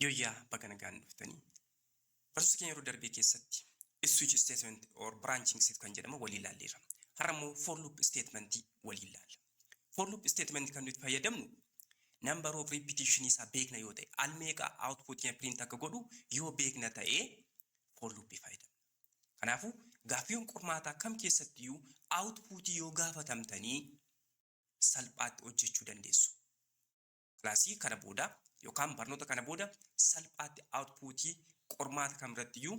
Yoyyaa bakka nagaan dhuftanii barsiisa keenya yeroo darbee keessatti switch statement or branching set kan jedhamu walii ilaalleerra. Har'a immoo for loop statement walii ilaalla. For loop statement kan nuti fayyadamnu number of repetition isaa beekna yoo ta'e al meeqa output nya print akka godhu yoo beekna ta'e for loop fayyadamna. Kanaafuu gaaffiin qormaataa kam keessattiyyuu output yoo gaafatamtanii salphaatti hojjechuu dandeessu. Kilaasii kana booda yookaan barnoota kana booda salphaatti outputii qormaata kamirrattiyyuu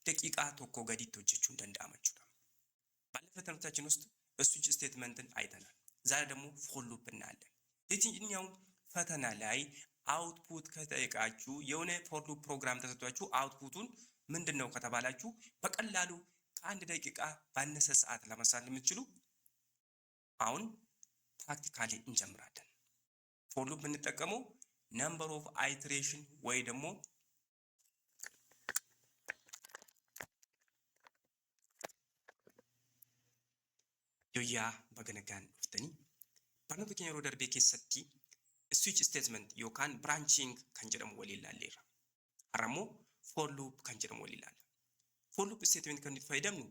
daqiiqaa tokko gaditti hojjechuun danda'ama jechuudha. ባለፈው ትምህርታችን ውስጥ switch statemenትን አይተናል። ዛሬ ደግሞ for loop እናያለን። የትኛው ፈተና ላይ output ከተጠየቃችሁ የሆነ for loop ፕሮግራም ተሰጥቷችሁ outputን ምንድነው ከተባላችሁ በቀላሉ ከአንድ ደቂቃ ባነሰ ሰዓት ለመስራት የምትችሉ አሁን ፕራክቲካሊ እንጀምራለን። for loop የምንጠቀመው number of iteration ወይ ደግሞ yoyyaa bakka nagaan dhuftanii barnoota keenya yeroo darbee keessatti switch statement yookaan branching kan jedhamu walii ilaalleerra. Har'a immoo for loop kan jedhamu walii ilaalla. For loop statement kan nuti fayyadamnu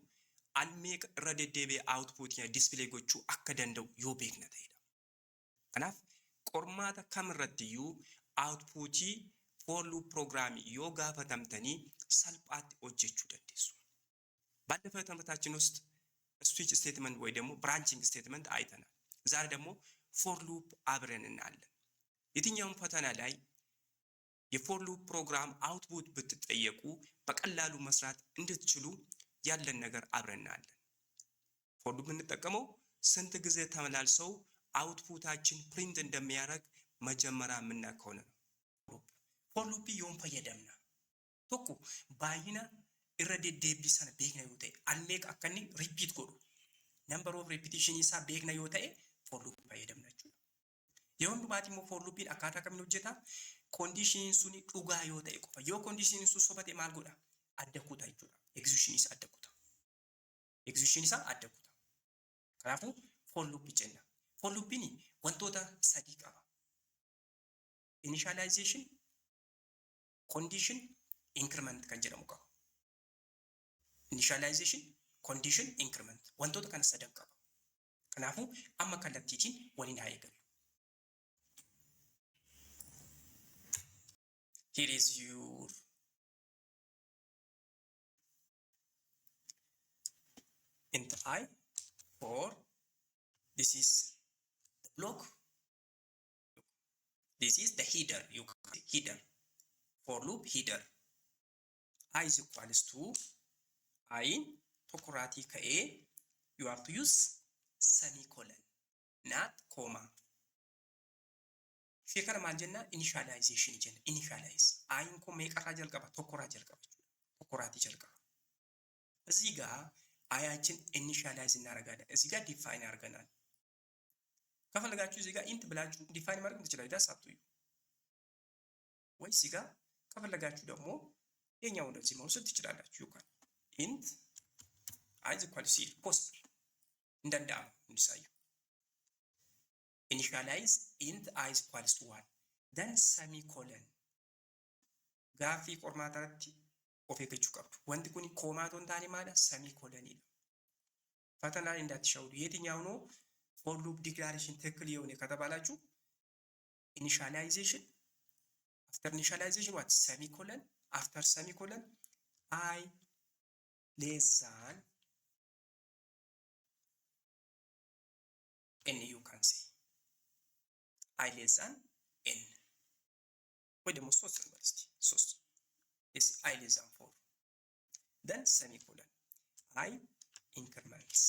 al meeqa irra deddeebi'ee output nya display gochuu akka danda'u yoo beekna ta'edha. Kanaaf qormaata kamirrattiyyuu outputii for loop program yoo gaafatamtanii salphaatti hojjechuu dandeessu. ባለፈው ትምህርታችን ውስጥ switch statement ወይ ደግሞ branching statement አይተናል። ዛሬ ደግሞ for loop አብረን እናያለን። የትኛውም ፈተና ላይ የfor loop ፕሮግራም output ብትጠየቁ በቀላሉ መስራት እንድትችሉ ያለን ነገር አብረን እናያለን። for loop የምንጠቀመው ስንት ጊዜ ተመላልሰው outputታችን print እንደሚያደርግ መጀመሪያ የምናውቀው ነው። for loop yoom fayyadamna tokko baay'ina irra deddeebisan beekna yoo ta'e al meeqa akka inni repeat godhu number of repetition isaa beekna yoo ta'e for loop fayyadamna jechuudha. Yoo hundumaatti immoo for loop akkaataa kamiin hojjeta condition suni dhugaa yoo ta'e qofa yoo condition sun soba ta'e maal godha adda kuta jechuudha. Execution isaa adda kuta. Execution isaa adda kuta. Kanaafuu for loop jenna. For loop ni wantoota sadii qaba. Initialization, condition, increment kan jedhamu qaba. Initialization, condition, increment. wantoota kana sadan qaba. Kanaafuu amma kallattiitiin waliin haa eegallu. Here is your int I for this is the block. This is the header. You can say header. For loop header. I is equals to I tokkoraatii ka'ee you have to use semicolon not comma. Ishee kana maal jenna initialization jenna. Initialize ayin kun meeqarraa jalqaba tokkorraa jalqaba jechuudha. Tokkoraatii jalqaba. እዚህ ጋር አያችን ኢኒሻላይዝ እናደርጋለን። እዚህ ጋር ዲፋይን አድርገናል። ከፈለጋችሁ እዚህ ጋር ኢንት ብላችሁ ዲፋይን ማድረግ ትችላላችሁ። ዳሳብቱ ወይ እዚህ ጋር ከፈለጋችሁ ደግሞ የኛው እንደዚህ መውሰድ ትችላላችሁ። ይውቃል int I is equal to possible እንደንዳም እንዲሳዩ initialize int I is equal to 1 then semicolon ጋፊ ቆርማታቲ ኦፌክቹ ቀብዱ ወንድ ኩኒ ኮማቶን ታኒ ማለት semicolon ይላል። ፈተና ላይ እንዳትሸውዱ የትኛው ነው for loop declaration ትክክል የሆነ ከተባላችሁ initialization after initialization what semicolon after semicolon I less than n you can say I less than n ወይ ደግሞ 3 ዩኒቨርሲቲ 3 is I less than 4 then semicolon I increments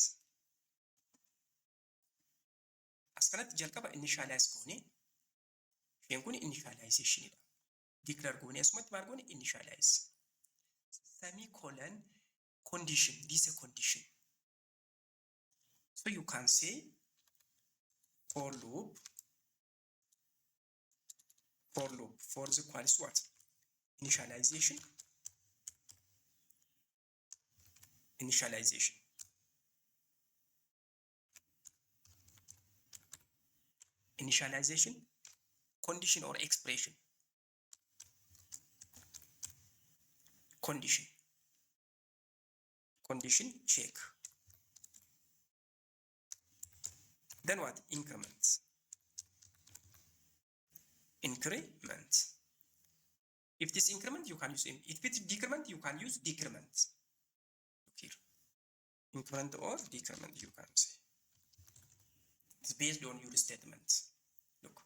askanatti jalqaba initialize goone isheen kun initialization idha declare goone asumatti maal goone initialize semicolon condition. This is a condition. So you can say for loop for the equals what initialization condition or expression condition check. Then what? Increment. If this increment, you can use if it's decrement, you can use decrement. Look here. Increment or decrement, you can say. It's based on your statement. Look,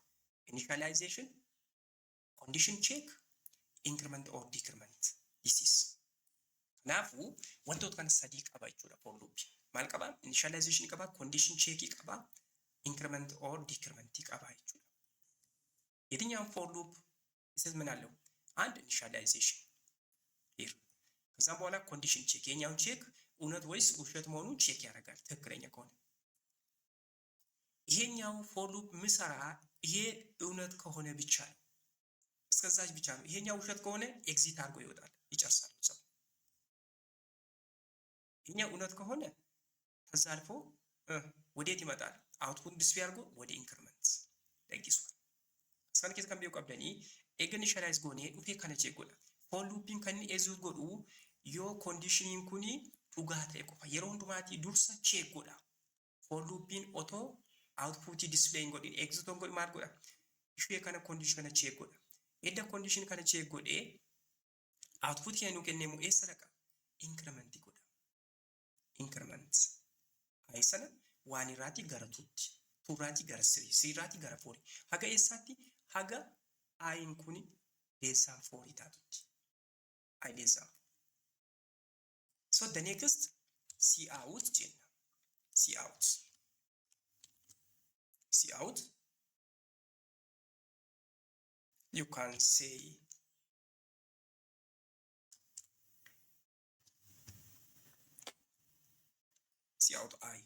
initialization, condition check, increment or decrement. This is. Kanaafuu wantoota kana sadii qaba jechuudha for loop. Maal qaba? Initialization qaba, condition check qaba, increment or decrement qaba jechuudha. የትኛውም for loop ይሰጥ ምን አለው? አንድ initialization here. ከዛም በኋላ condition check የኛውን ቼክ እውነት ወይስ ውሸት መሆኑን ቼክ ያደርጋል ትክክለኛ ከሆነ። ይሄኛው for loop ምሰራ ይሄ እውነት ከሆነ ብቻ ነው። እስከዛች ብቻ ነው። ይሄኛው ውሸት ከሆነ ኤግዚት አድርጎ ይወጣል፣ ይጨርሳል ሰው። ይሄኛው እውነት ከሆነ ከዛ አልፎ ወዴት ይመጣል? አውትፑት ዲስፕሌይ አድርጎ ወደ ኢንክሪመንት ደግሷል። እስካን ኬስ ከንቤው ቀብለኒ ኤግኒሻላይዝ ጎኔ ኡፌ ከነቼ ጎዳ for looping kan execute godhu yoo conditioning kuni dhugaa ta'e qofa yeroo hundumaatti dursa check godha. For looping auto output display godhin execute godhi maal godha? Ishee kana condition kana check godha. Edda condition kana check godhe output keenu kennemu eessa dhaqa? Increment godha. Increment ayisana waan irraati gara tutti, turraati gara sirii, siriiraati gara forii. Haga eessaatti? Haga ayin kuni deesaan forii taatutti. I deserve. So the next see out jenna. See out. See out. You can say see out I.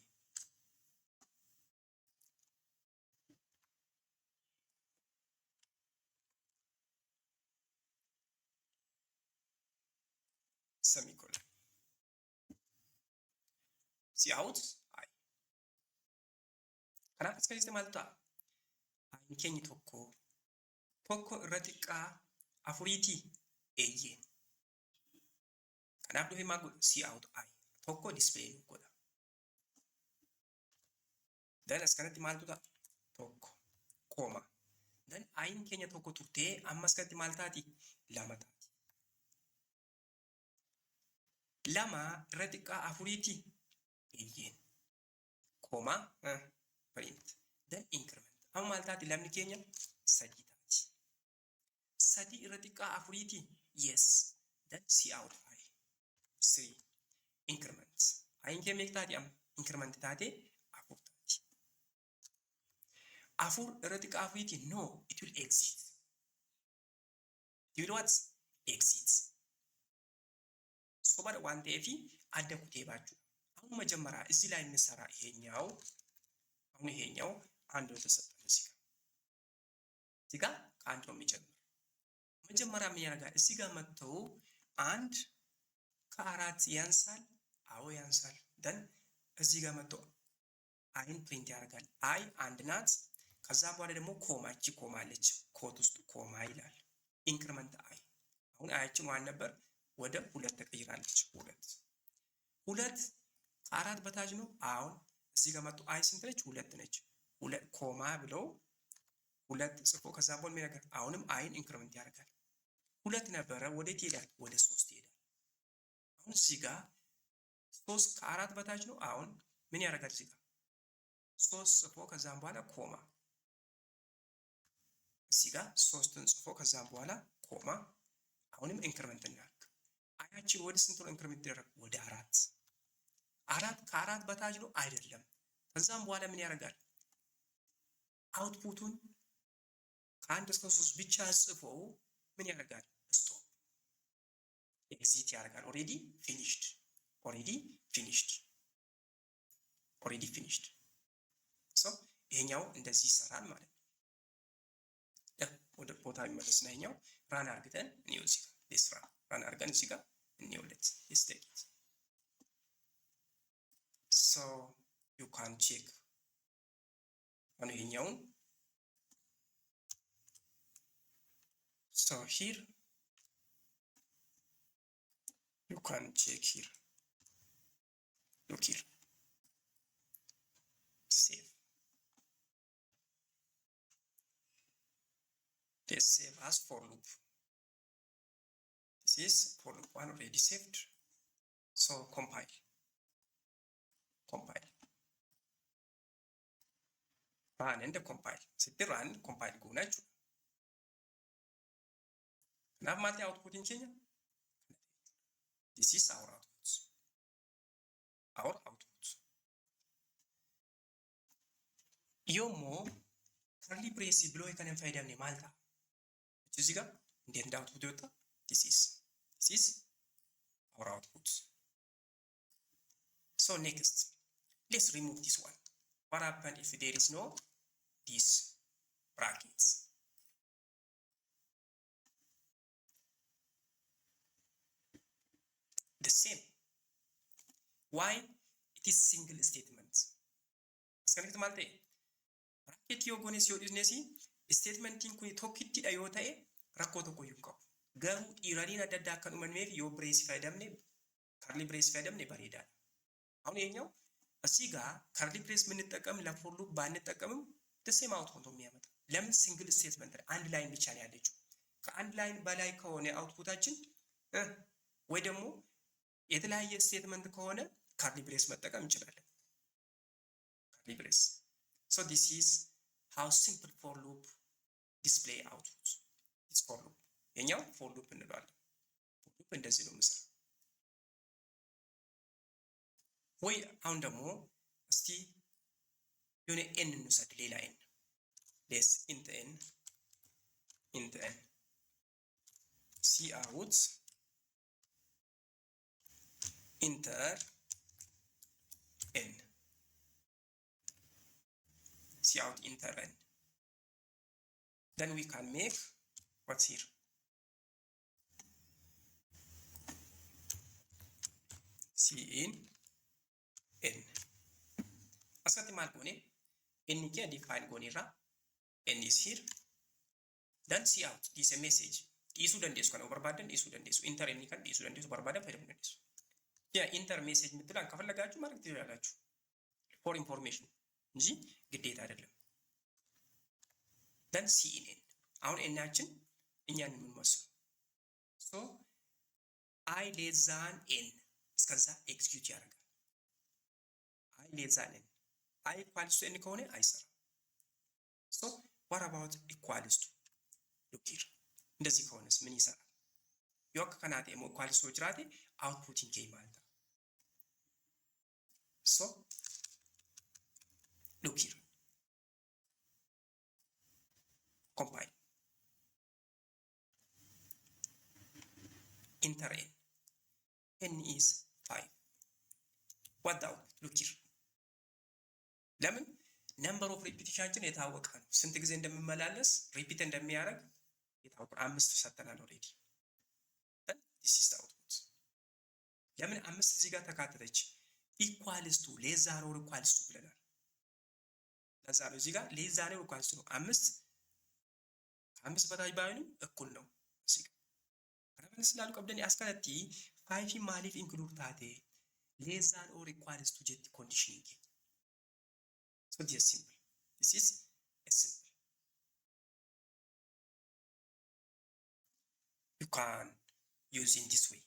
Semicolon. See out I. Kanaaf as keessatti maal ta'a? Ayin keenya tokko irra xiqqaa afuriitii eeyyeen. Kanaaf dhufee maal godha? See out I. Tokko display nu godha. Dan as kanatti maaltu ta'a? Tokko kooma. Dan ayin keenya tokko turtee ammas kanatti maal taati? Lama taati. Lama irra xiqqaa afuriitii eeyyeen. Kooma print. Then increment. Amma maal taati lamni keenya? Sadii taati. Sadii irra xiqqaa afuriitii? Yes. Then see out I. 3. Increment. Ayin keenya meeqa taati amma? Increment taate afur taati. Afur irra xiqqaa afuriitii? No, it will exit. You will what? Exit. Sobada waan ta'eef adda kutee baachuu. አሁን መጀመሪያ እዚህ ላይ እንሰራ ይሄኛው አንድ ነው ተሰጠን እዚህ ጋር ከአንድ ነው የሚጀምር። መጀመሪያ ምን ያደርጋል? እዚህ ጋር መጥተው አንድ ከአራት ያንሳል። አዎ ያንሳል። ደን እዚህ ጋር መጥተው አይን ፕሪንት ያደርጋል። አይ አንድ ናት። ከዛ በኋላ ደግሞ ኮማች ኮማለች። ኮት ውስጥ ኮማ ይላል። ኢንክሪመንት አይ አሁን አያችን ዋን ነበር ወደ ሁለት ተቀይራለች። ሁለት ከአራት በታች ነው። አሁን እዚህ ጋር መጥቶ አይ ስንት ነች? ሁለት ነች። ሁለት ኮማ ብለው ሁለት ጽፎ ከዛ በኋላ ምን ያደርጋል? አሁንም አይን ኢንክሪመንት ያደርጋል። ሁለት ነበረ ወዴት ይሄዳል? ወደ 3 ይሄዳል። አሁን እዚህ ጋር 3 ከአራት በታች ነው። አሁን ምን ያደርጋል? እዚህ ጋር 3 ጽፎ ከዛም በኋላ ኮማ። እዚህ ጋር 3ን ጽፎ ከዛም በኋላ ኮማ። አሁንም ኢንክሪመንት እናደርግ። አያችን ወደ ስንት ነው ኢንክሪመንት ያደርግ? ወደ 4። 4 ከአራት በታች ነው አይደለም። ከዛም በኋላ ምን ያደርጋል? አውትፑቱን ከአንድ እስከ 3 ብቻ ጽፎ ምን ያደርጋል? ስቶፕ ኤግዚት ያደርጋል። ኦሬዲ ፊኒሽድ። ሶ ይሄኛው እንደዚህ ይሰራል ማለት ነው። ወደ ቦታ የሚመለስ ነው። ይሄኛው ራን አርግተን እኔው እዚህ ጋር ለስራ ራን አርገን እዚህ ጋር እንየውለት ስቴት so you can check on ይሄኛውን so here You can check here. Look here. Save. Let's save as for loop. This is for loop 1 already saved. So compile. Run and compile. Sitti run compile goona jechuudha. Kanaaf maal ta'e outputiin keenya? This is our output. Our output. Yoommoo curly brace biloo kan hin fayyadamne maal ta'a? Jechuun egaa indeed output yoo ta'a, this is our output. So next, let's remove this one. What happens if there is no these brackets? The same. Why? It is single statement. Askanatti maal ta'e? Bracket yoo goones yoo dhisnes statementiin kun tokkittidha yoo ta'e rakkoo tokko iyyuu hin qabu. Garuu dhiiraniin adda addaa akka dhumanneef yoo brace fayyadamne, curly brace fayyadamne bareedaadha. አሁን ይሄኛው እዚህ ጋር curly brace የምንጠቀም ለፎር ሉፕ ባንጠቀምም the same output ነው የሚያመጣው። ለምን? ሲንግል ስቴትመንት አንድ ላይን ብቻ ነው ያለችው። ከአንድ ላይን በላይ ከሆነ አውትፑታችን ወይ ደግሞ የተለያየ ስቴትመንት ከሆነ curly brace መጠቀም እንችላለን። curly brace. So this is how simple for loop display output. It's for loop. የኛው for loop እንለዋለን። for loop እንደዚህ ነው የምሰራው። ወይ አሁን ደግሞ እስቲ የሆነ ኤን እንውሰድ፣ ሌላ ኤን ሌስ ኢንት ኤን ሲ አውት ኢንተር ኤን ሲ አውት ኢንተር ኤን then we can make what's here c in n asatti maal goone n kee define goonirra n is here then see out this a message dhiisuu dandeessu kana barbaadan dhiisuu dandeessu enter n kan dhiisuu dandeessu barbaadan fayyadamuu dandeessu ያ ኢንተር ሜሴጅ የምትላን ከፈለጋችሁ ማለት ትችላላችሁ for information እንጂ ግዴታ አይደለም then cnn አሁን እናችን እኛን የምንወስነው so I less than n እስከዛ ኤክስኪዩት ያደርጋል I less than n I equals to n ከሆነ አይሰራም so what about equals to look here እንደዚህ ከሆነስ ምን ይሰራል yoo akka kanaati immoo equals to jiraate outputiin kee maal ta'a so look here compile enter n n is 5 what the output look here ለምን number of repetition የታወቀ ነው ስንት ጊዜ እንደምመላለስ repeat እንደሚያደርግ የታወቀ 5 ሰጥተናል already then this is the output ለምን 5 እዚህ ጋር ተካተተች equals to less than or equals to ብለናል ለዛ ነው እዚህ ጋር less than or equals to 5 5 በታች ባይሆንም እኩል ነው እዚህ ጋር ረፈረንስ ላሉ ቀብደን ያስከለቲ 5 ማሊፍ ኢንክሉድ ታቴ less than or equals to jet conditioning so this is simple this is a simple you can use in this way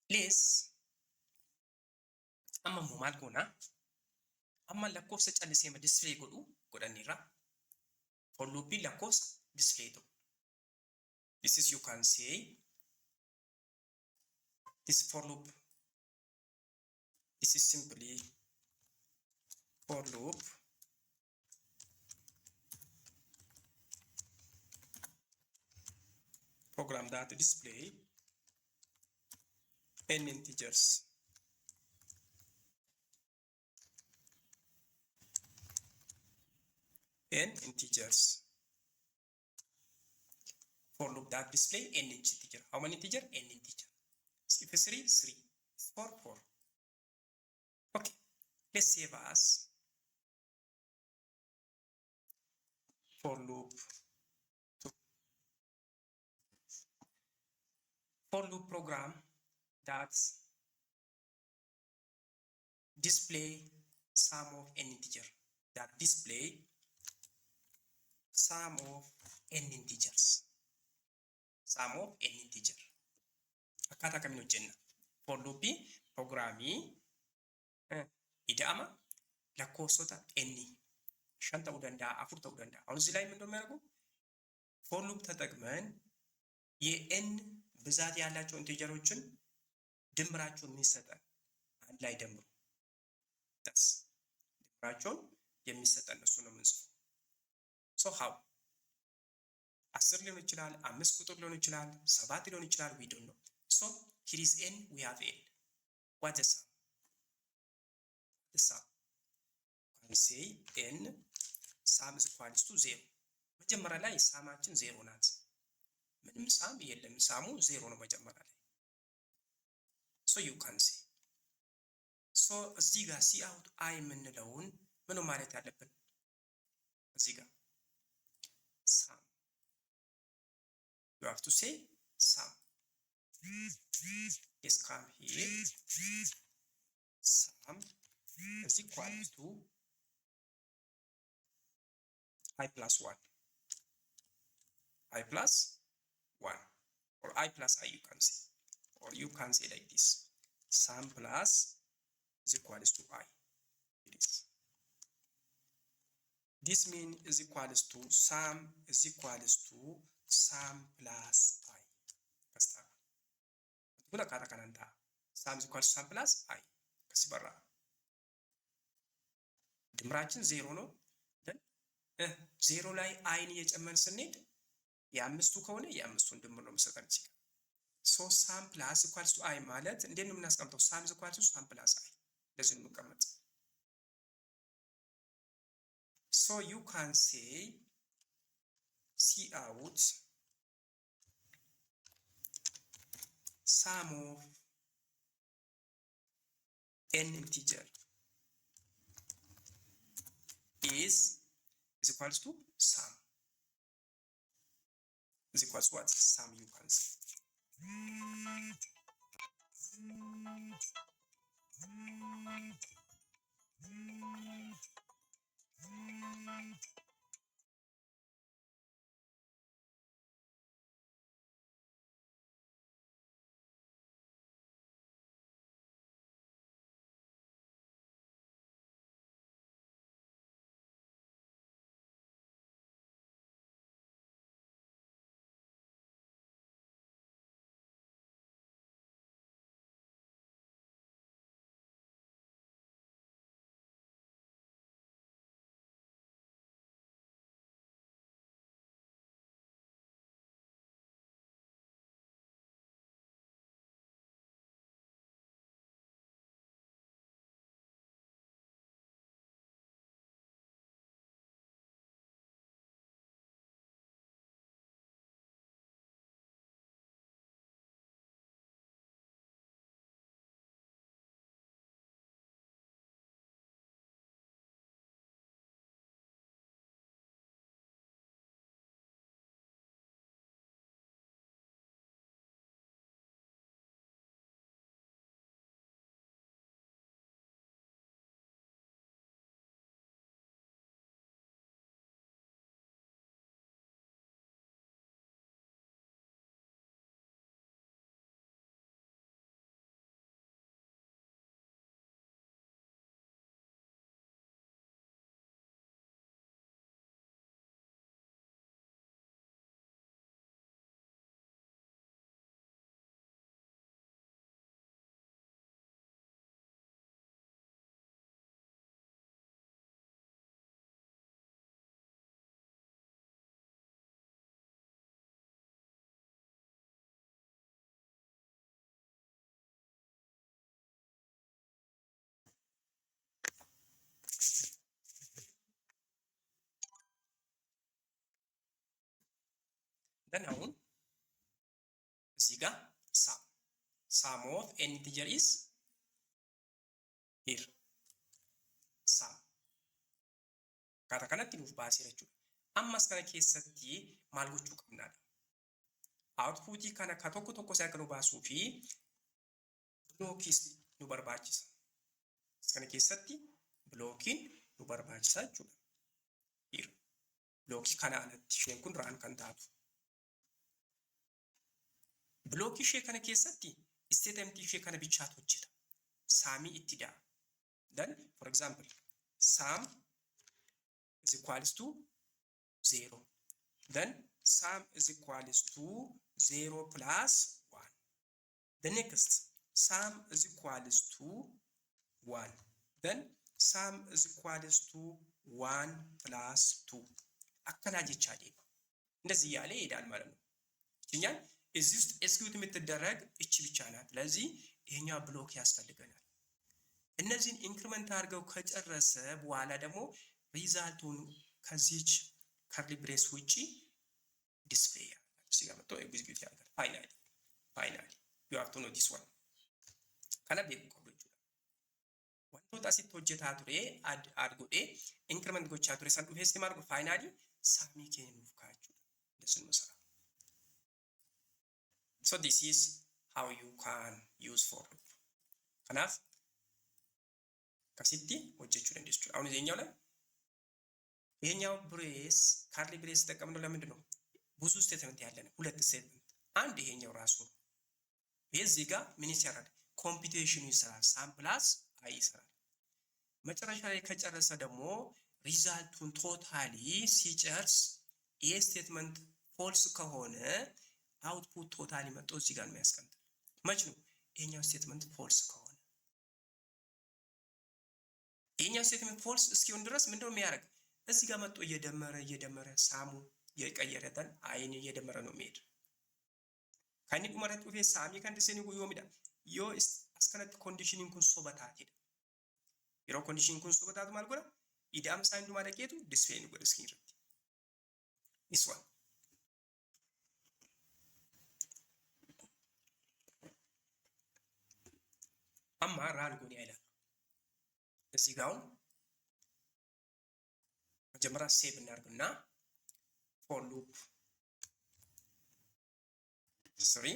Let's amma immoo maal goona? Amma lakkoofsa callisee ma display godhanirra for loopii lakkoofsa display ta'u. This is you can say this for loop. This is simply for loop program that display n integers. N integers. For loop that display n integer. How many integer? N integer. If it's 3, 3. If 4, 4. Okay. Let's save as for loop 2. For loop program that display sum of n integer. That display sum of n integers. Sum of n integer. Akkaataa kamiin hojjenna? For loopii programii ida'ama lakkoofsota n 5 ta'uu danda'a 4 ta'uu danda'a። አሁን እዚህ ላይ ምንድነው የሚያደርገው? for loop ተጠቅመን የn ብዛት ያላቸው ኢንቲጀሮችን ድምራቸውን የሚሰጠን አንድ ላይ ደምሩ that's ድምራቸውን የሚሰጠን እሱ ነው የምንጽፈው። so how 10 ሊሆን ይችላል 5 ቁጥር ሊሆን ይችላል 7 ሊሆን ይችላል we don't know. So here is n, we have n. What's the sum? The sum. You can say n sum is equal to 0. መጀመሪያ ላይ ሳማችን 0 ናት። ምንም ሳም የለም ሳሙ 0 ነው መጀመሪያ ላይ። So you can say. So እዚህ ጋር ሲ አውት አይ የምንለውን ምን ማለት ያለብን? እዚህ ጋር sum. You have to say sum. Let's come here. Sum is equal to I plus 1. I plus 1. Or I plus I you can say. Or you can say like this. Sum plus is equal to I. It is. This means is equal to sum is equal to sum plus I. Guna kata kanan ta'a. Sum is equal to sum plus I. Kasi barra. ድምራችን 0 ነው። then 0 ላይ አይን እየጨመርን ስንሄድ የአምስቱ ከሆነ የአምስቱን ድምር ነው የምሰጠን እዚህ ጋር። so sum plus equals to I ማለት እንዴት ነው የምናስቀምጠው? sum is equal to sum plus I እንደዚህ ነው የምንቀመጥ። so you can say cout sum of n integer is equals to sum. Is equals to what? Sum you can say. then አሁን እዚህ ጋር sum of n integer is here sum akkaataa kanatti nuuf baasee jechuudha. Ammas kana keessatti maal gochuu qabnaadha? Outputii kana ka tokko tokko isaa akka nu baasuu fi blookiis nu barbaachisa. Kana keessatti blookiin nu barbaachisa jechuudha. Here blookii kana alatti isheen kun raan kan taatu. Blookii ishee kana keessatti statement ishee kana bichaatu hojjeta. Saamii itti da'a. Then for example sum is equals to 0. Then sum is equals to 0 plus 1. The next sum is equals to 1. Then sum is equals to 1 plus 2. akkana jechaa deema. እንደዚህ ያለ ይሄዳል ማለት ነው። እኛን እዚህ ውስጥ ኤክስኪዩት የምትደረግ እቺ ብቻ ናት። ስለዚህ ይሄኛው ብሎክ ያስፈልገናል። እነዚህን ኢንክሪመንት አድርገው ከጨረሰ በኋላ ደግሞ ሪዛልቱን ከዚች ከርሊ ብሬስ ውጪ ዲስፕሌይ ያደርጋል። እዚህ ጋር መጥቶ ኤግዚኪዩት ያደርጋል። ፋይናሊ you have to know this one. kana beeku qabdu jechuudha. wantoota asitti hojjetaa ture add godhee increment gochaa ture san dhufeesti maal godhu faayinaali saamii keenya nuuf kaachuudha. Desin masala. So this is how you can use for loop. kanaaf kasitti hojjechuu dandeessu. አሁን ይሄኛው ላይ ይሄኛው ብሬስ ካርሊ ብሬስ ተጠቀምነው ለምንድን ነው? ብዙ ስቴትመንት ያለን ሁለት ስቴትመንት አንድ ይሄኛው ራሱ ነው። እዚህ ጋር ምን ይሰራል? ኮምፒውቴሽኑ ይሰራል። ሳም ፕላስ አይ ይሰራል። መጨረሻ ላይ ከጨረሰ ደግሞ ሪዛልቱን ቶታሊ ሲጨርስ ይሄ ስቴትመንት ፎልስ ከሆነ አውትፑት ቶታሊ መጥቶ እዚህ ጋር ነው የሚያስቀምጠው። መች ነው? ይሄኛው ስቴትመንት ፎልስ ከሆነ ይሄኛው ስቴትመንት ፎልስ እስኪሆን ድረስ ምንድነው የሚያደርግ? እዚህ ጋር መጥቶ እየደመረ ሳሙ የቀየረተን አይን እየደመረ ነው የሚሄድ። ከኒ ዱመረት ኡፌ ሳሚ ከንዲሰኒ ጉዮ ሚዳ ዮ አስከነት ኮንዲሽኒንግ ኩን ሶበታት ሄደ የሮ ኮንዲሽኒንግ ኩን ሶበታት ማለት ጎራ ኢዳም ሳይንዱ ማለቄቱ ዲስፕሌይ ነው ጎራ ስኪን ረት this one አማ ራን ጎኒ አይላል። እዚህ ጋር መጀመሪያ ሴቭ እናድርግና for loop 3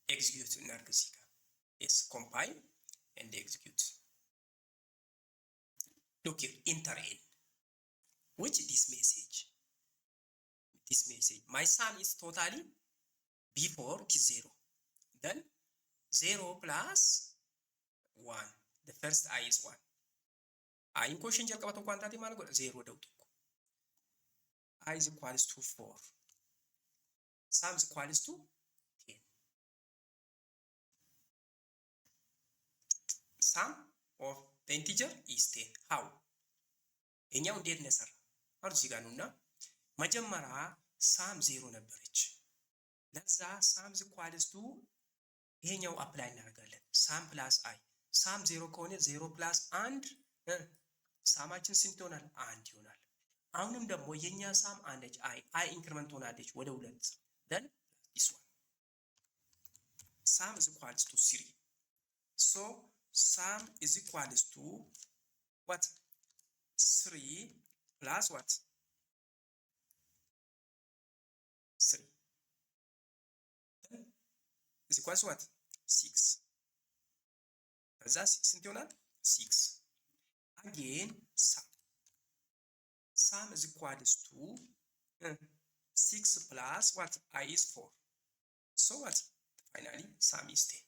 execute እናድርግ። እዚህ ጋር yes compile and execute. Look here, enter n which this message my sum is totally before is 0 then 0 plus 1 the first I is 1 I in question jalqaba tokko antaati maal godha 0 da'u tokko I is equals to 4 sum is equals to 10 sum of the integer is 10 how እኛው እንዴት ነሰራ አርዚ ጋር ነውና መጀመሪያ ሳም 0 ነበረች ለዛ ሳም is equals to ይሄኛው አፕላይ እናደርጋለን ሳም ፕላስ አይ ሳም 0 ከሆነ 0 ፕላስ 1 ሳማችን ስንት ይሆናል? 1 ይሆናል። አሁንም ደግሞ የኛ ሳም አንደች አይ ኢንክሪመንት ሆናለች ወደ 2 then this one sum is equals to 3 so sum is equals to what 3 plus what 3 then is equals to what 6 ከዛ 6 ይሆናል 6 again sum is equals to 6 plus what I is 4 so what finally sum is 10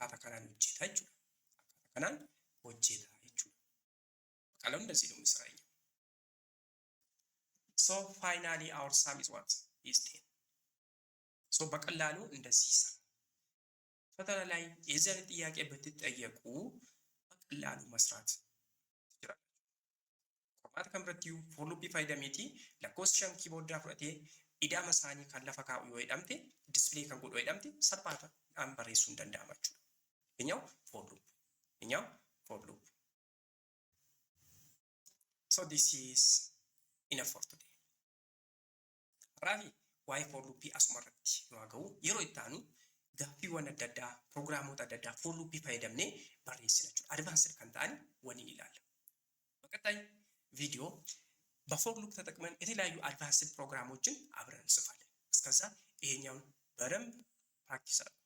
akkaataa kanaan hojjetaa jechuudha. akkaataa kanaan hojjetaa jechuudha. qalam እንደዚህ ነው የሚሰራው። so finally our sum is what is 10 so በቀላሉ እንደዚህ ይሰራል። ፈተና ላይ የዚህ አይነት ጥያቄ ብትጠየቁ በቀላሉ መስራት ትችላላችሁ። ቆማት ከምረቲው ፎሎፒ ፋይዳሜቲ ለኮስቸን ኪቦርድ አፍረቴ ኢዳ መሳኒ ካለፈ ካው ይወይዳምቴ ዲስፕሌይ ከንጎዶ ይወይዳምቴ ሰርባታ አንበሬሱ እንደንዳማችሁ እኛው ፎር ሉፕ so this is enough for today. Raafi waa'ee for loopii asumarratti nu haga'u yeroo itti aanu gaaffiiwwan adda addaa pirogiraamoota adda addaa for loopii fayyadamnee barreessina jechuudha. Advaansድ kan ta'an waliin ilaalla. በቀጣይ ቪዲዮ በፎር ሉፕ ተጠቅመን የተለያዩ አድቫንስድ ፕሮግራሞችን አብረን እንጽፋለን። እስከዛ ይሄኛውን በደንብ ፕራክቲስ አድርጉ።